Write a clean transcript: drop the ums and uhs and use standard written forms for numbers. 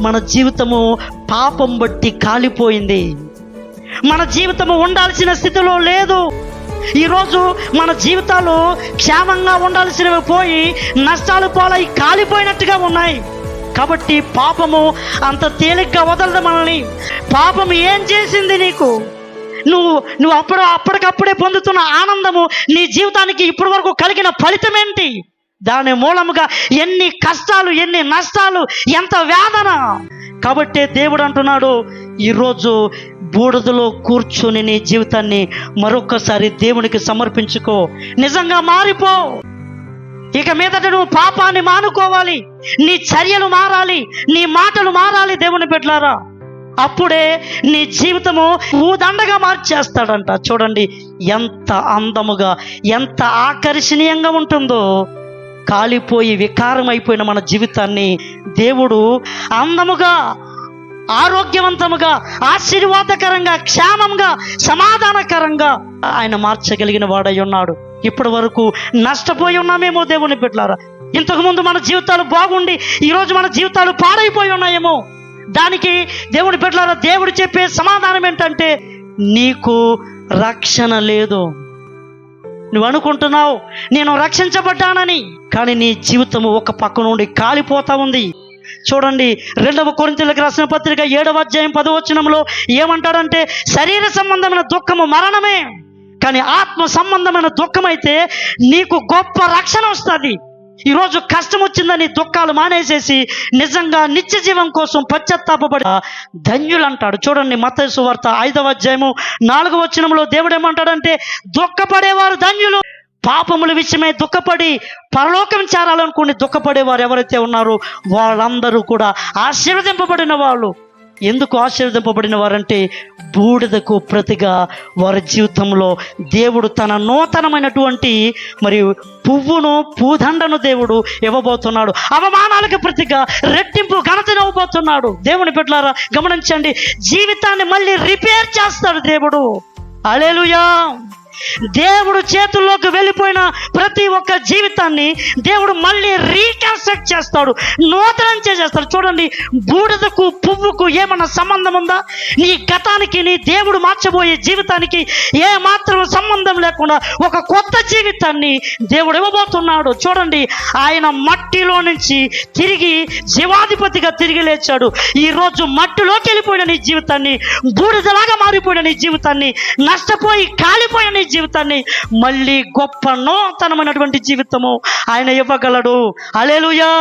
మన జీవితము పాపం బట్టి కాలిపోయింది. మన జీవితము ఉండాల్సిన స్థితిలో లేదు. ఈరోజు మన జీవితాలు క్షేమంగా ఉండాల్సినవి పోయి నష్టాలు పాలై కాలిపోయినట్టుగా ఉన్నాయి. కాబట్టి పాపము అంత తేలిగ్గా వదలదు మనల్ని. పాపం ఏం చేసింది నీకు? నువ్వు అప్పటికప్పుడే పొందుతున్న ఆనందము నీ జీవితానికి ఇప్పటి వరకు కలిగిన ఫలితం ఏంటి? దాని మూలముగా ఎన్ని కష్టాలు, ఎన్ని నష్టాలు, ఎంత వేదన. కాబట్టే దేవుడు అంటున్నాడు, ఈరోజు బూడిదలో కూర్చుని నీ జీవితాన్ని మరొకసారి దేవునికి సమర్పించుకో. నిజంగా మారిపో. ఇక మీదట నువ్వు పాపాన్ని మానుకోవాలి. నీ చర్యలు మారాలి, నీ మాటలు మారాలి. దేవుని బిడ్డలారా, అప్పుడే నీ జీవితము ఊదండగా మార్చేస్తాడంట. చూడండి ఎంత అందముగా, ఎంత ఆకర్షణీయంగా ఉంటుందో. కాలిపోయి వికారం అయిపోయిన మన జీవితాన్ని దేవుడు అందముగా, ఆరోగ్యవంతముగా, ఆశీర్వాదకరంగా, క్షేమంగా, సమాధానకరంగా ఆయన మార్చగలిగిన వాడై ఉన్నాడు. ఇప్పటి వరకు నష్టపోయి ఉన్నామేమో దేవుని బిడ్డలారా. ఇంతకుముందు మన జీవితాలు బాగుండి ఈరోజు మన జీవితాలు పాడైపోయి ఉన్నాయేమో. దానికి దేవుని బిడ్డలారా, దేవుడు చెప్పే సమాధానం ఏంటంటే, నీకు రక్షణ లేదు. నువ్వు అనుకుంటున్నావు నేను రక్షించబడ్డానని, కానీ నీ జీవితము ఒక పక్క నుండి కాలిపోతా ఉంది. చూడండి 2 కొరింథీయులకు రాసిన పత్రిక 7వ అధ్యాయం 10వ వచనంలో ఏమంటాడంటే, శరీర సంబంధమైన దుఃఖము మరణమే, కానీ ఆత్మ సంబంధమైన దుఃఖం అయితే నీకు గొప్ప రక్షణ వస్తుంది. ఈరోజు కష్టం వచ్చిందని దుఃఖాలు మానేసేసి నిజంగా నిత్య జీవం కోసం పశ్చాత్తాపపడి ధన్యులు అంటాడు. చూడండి మత్తయి సువార్త 5వ అధ్యాయము 4వ వచనంలో దేవుడు ఏమంటాడంటే, దుఃఖపడేవారు ధన్యులు. పాపముల విషయమై దుఃఖపడి పరలోకం చేరాలనుకుని దుఃఖపడేవారు ఎవరైతే ఉన్నారో వాళ్ళందరూ కూడా ఆశీర్వదింపబడిన వాళ్ళు. ఎందుకు ఆశీర్వదింపబడిన వారంటే, బూడిదకు ప్రతిగా వారి జీవితంలో దేవుడు తన నూతనమైనటువంటి పువ్వును, పూదండను దేవుడు ఇవ్వబోతున్నాడు. అవమానాలకు ప్రతిగా రెట్టింపు ఘనతను ఇవ్వబోతున్నాడు. దేవుని బిడ్డలారా గమనించండి, జీవితాన్ని మళ్ళీ రిపేర్ చేస్తాడు దేవుడు. హల్లెలూయా. దేవుడు చేతుల్లోకి వెళ్ళిపోయిన ప్రతి ఒక్క జీవితాన్ని దేవుడు మళ్ళీ రీకన్స్ట్రక్ట్ చేస్తాడు, నూతనం చేసేస్తాడు. చూడండి, బూడిదకు పువ్వుకు ఏమన్నా సంబంధం ఉందా? నీ గతానికి నీ దేవుడు మార్చబోయే జీవితానికి ఏ మాత్రం సంబంధం లేకుండా ఒక కొత్త జీవితాన్ని దేవుడు ఇవ్వబోతున్నాడు. చూడండి, ఆయన మట్టిలో నుంచి తిరిగి జీవాధిపతిగా తిరిగి లేచాడు. ఈరోజు మట్టిలోకి వెళ్ళిపోయిన నీ జీవితాన్ని, బూడిదలాగా మారిపోయిన నీ జీవితాన్ని, నష్టపోయి కాలిపోయిన నీ జీవితాన్ని మళ్ళీ గొప్ప నూతనమైనటువంటి జీవితము ఆయన ఇవ్వగలడు. హల్లెలూయా.